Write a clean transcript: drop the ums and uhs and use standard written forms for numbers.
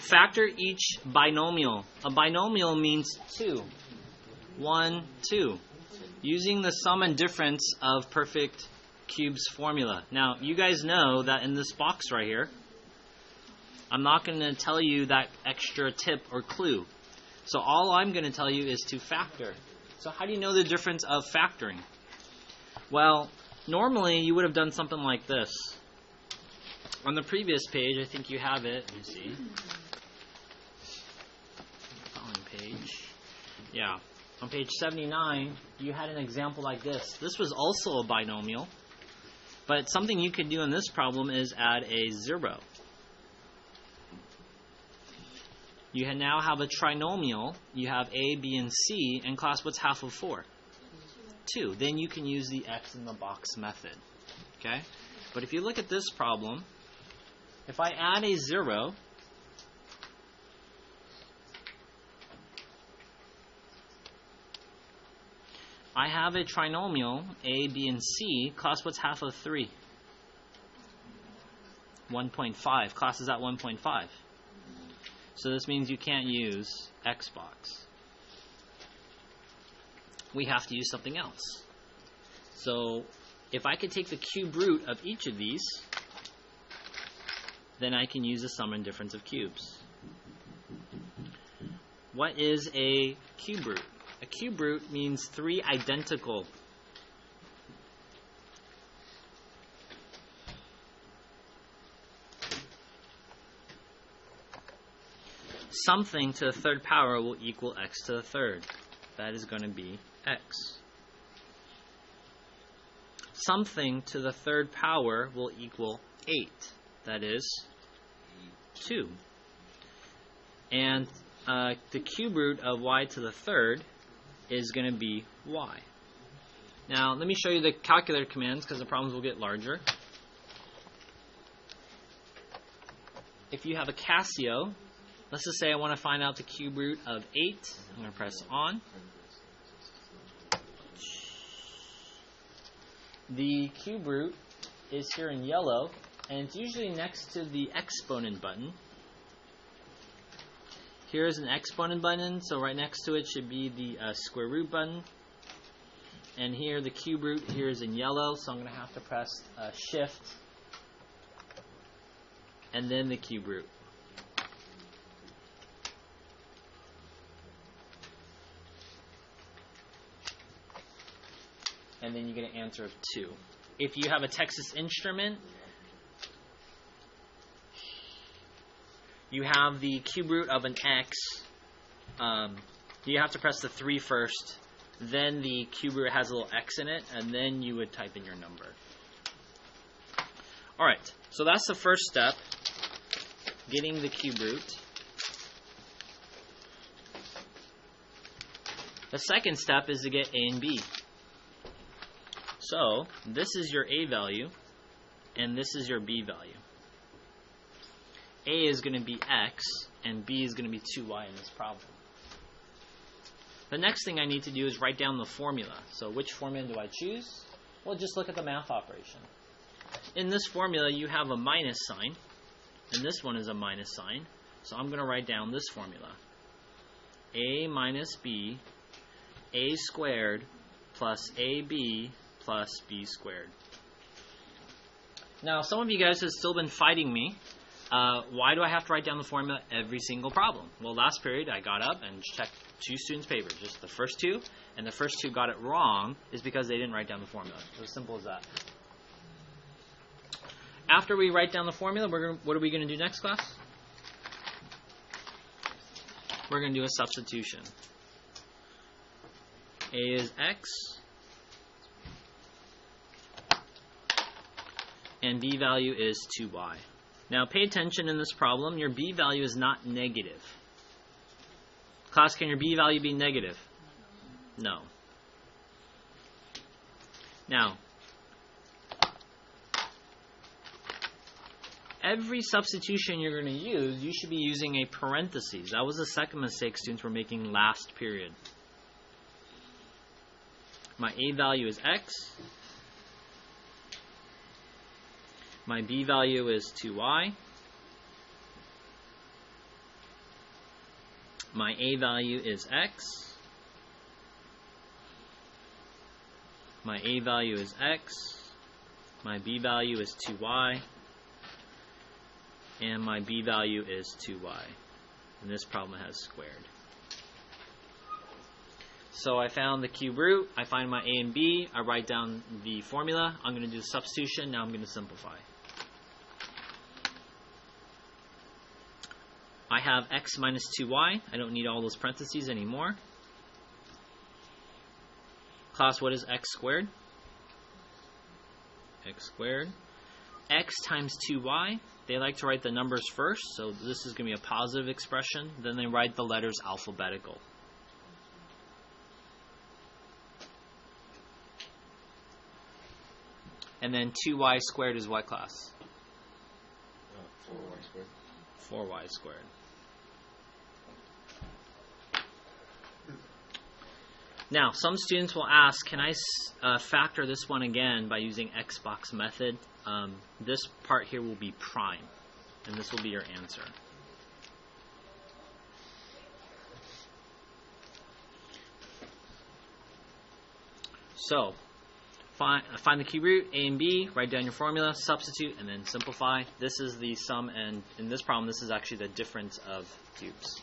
Factor each binomial. A binomial means 2. 1, 2. Using the sum and difference of perfect cubes formula. Now, you guys know that in this box right here, I'm not going to tell you that extra tip or clue. So all I'm going to tell you is to factor. So how do you know the difference of factoring? Well, normally you would have done something like this. On the previous page, I think you have it. Let me see. Following page. Yeah. On page 79, you had an example like this. This was also a binomial. But something you could do in this problem is add a 0. You now have a trinomial. You have A, B, and C. And class, what's half of 4? 2. Then you can use the X in the box method. Okay? But if you look at this problem, if I add a 0, I have a trinomial, A, B, and C. Class, what's half of 3? 1.5. Class is at 1.5. So this means you can't use Xbox. We have to use something else. So if I could take the cube root of each of these, then I can use the sum and difference of cubes. What is a cube root? A cube root means 3 identical. Something to the third power will equal x to the third. That is going to be x. Something to the third power will equal 8. That is 2. And the cube root of y to the third is going to be y. Now, let me show you the calculator commands because the problems will get larger. If you have a Casio, let's just say I want to find out the cube root of 8. I'm going to press on. The cube root is here in yellow, and it's usually next to the exponent button. Here's an exponent button, so right next to it should be the square root button. And here the cube root here is in yellow, so I'm going to have to press shift and then the cube root. And then you get an answer of 2. If you have a Texas Instrument, you have the cube root of an x. You have to press the 3 first. Then the cube root has a little x in it, and then you would type in your number. Alright, so that's the first step, getting the cube root. The second step is to get a and b. So, this is your a value, and this is your b value. A is going to be x, and b is going to be 2y in this problem. The next thing I need to do is write down the formula. So which formula do I choose? Well, just look at the math operation. In this formula, you have a minus sign, and this one is a minus sign. So I'm going to write down this formula. A minus b, a squared plus ab plus b squared. Now, some of you guys have still been fighting me. Why do I have to write down the formula every single problem? Well, last period I got up and checked 2 students' papers, just the first 2, and the first 2 got it wrong is because they didn't write down the formula. It's as simple as that. After we write down the formula, what are we going to do next, class? We're going to do a substitution. A is x, and b value is 2y. Now pay attention in this problem, your b value is not negative. Class, can your b value be negative? No. Now, every substitution you're going to use, you should be using a parentheses. That was the second mistake students were making last period. My a value is x. My b value is 2y. My a value is x. My a value is x. My b value is 2y. And my b value is 2y. And this problem has squared. So I found the cube root. I find my a and b. I write down the formula. I'm going to do the substitution. Now I'm going to simplify. I have x minus 2y. I don't need all those parentheses anymore. Class, what is x squared? X squared. X times 2y. They like to write the numbers first, so this is going to be a positive expression. Then they write the letters alphabetical. And then 2y squared is what, class? 4y squared. 4y squared. Now, some students will ask, can I factor this one again by using Xbox method? This part here will be prime, and this will be your answer. So, find the cube root, a and b, write down your formula, substitute, and then simplify. This is the sum, and in this problem, this is actually the difference of cubes.